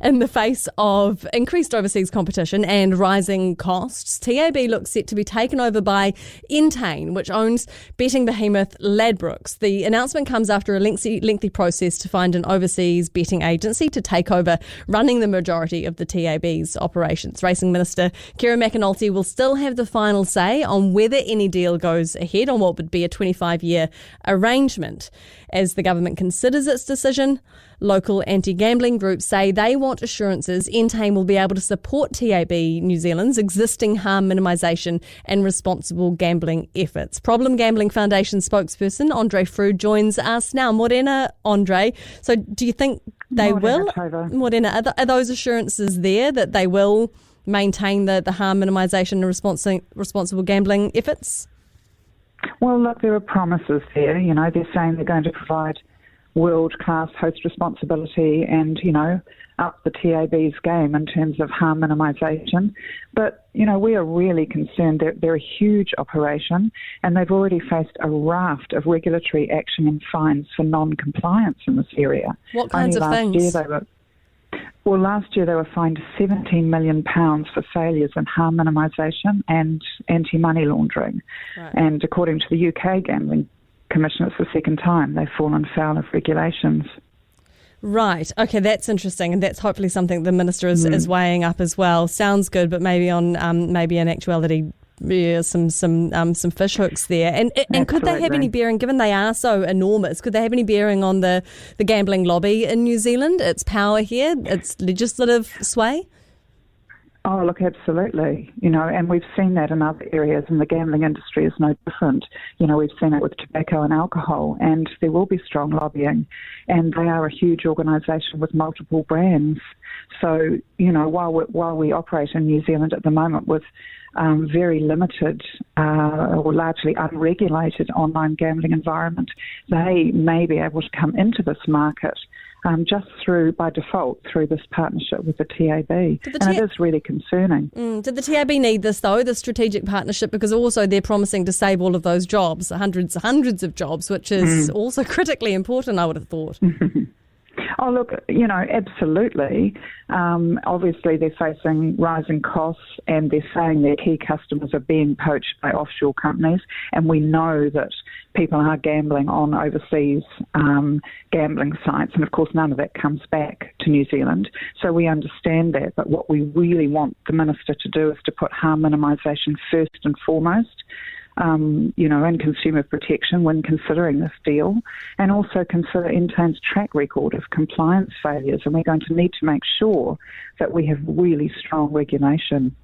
In the face of increased overseas competition and rising costs, TAB looks set to be taken over by Entain, which owns betting behemoth Ladbrokes. The announcement comes after a lengthy process to find an overseas betting agency to take over running the majority of the TAB's operations. Racing Minister Ciara McAnulty will still have the final say on whether any deal goes ahead on what would be a 25-year arrangement. As the government considers its decision, local anti-gambling groups say they want assurances Entain will be able to support TAB New Zealand's existing harm minimisation and responsible gambling efforts. Problem Gambling Foundation spokesperson Andree Froude joins us now. Morena, Andree. So do you think they will? Morena, are those assurances there that they will maintain the harm minimisation and responsible gambling efforts? Well, look, there are promises there. You know, they're saying they're going to provide world-class host responsibility and, you know, up the TAB's game in terms of harm minimisation. But, you know, we are really concerned that they're a huge operation and they've already faced a raft of regulatory action and fines for non-compliance in this area. What kinds of things? Last year they were fined £17 million for failures in harm minimisation and anti-money laundering. Right. And according to the UK Gambling Commission, it's the second time they've fallen foul of regulations. Right. Okay, that's interesting, and that's hopefully something the minister is weighing up as well. Sounds good, but maybe in actuality, some fish hooks there. And could they have any bearing, given they are so enormous, could they have any bearing on the gambling lobby in New Zealand, its power here, its legislative sway? Oh, look, absolutely. You know, and we've seen that in other areas, and the gambling industry is no different. You know, we've seen it with tobacco and alcohol, and there will be strong lobbying. And they are a huge organisation with multiple brands. So, you know, while we operate in New Zealand at the moment with very limited or largely unregulated online gambling environment, they may be able to come into this market just by default through this partnership with the TAB. And it is really concerning. Did the TAB need this, though, the strategic partnership? Because also they're promising to save all of those jobs, hundreds of jobs, which is also critically important, I would have thought. Oh, look, you know, absolutely. Obviously, they're facing rising costs and they're saying their key customers are being poached by offshore companies. And we know that people are gambling on overseas gambling sites. And, of course, none of that comes back to New Zealand. So we understand that. But what we really want the Minister to do is to put harm minimisation first and foremost. You know, and consumer protection when considering this deal, and also consider Entain's track record of compliance failures. And we're going to need to make sure that we have really strong regulation.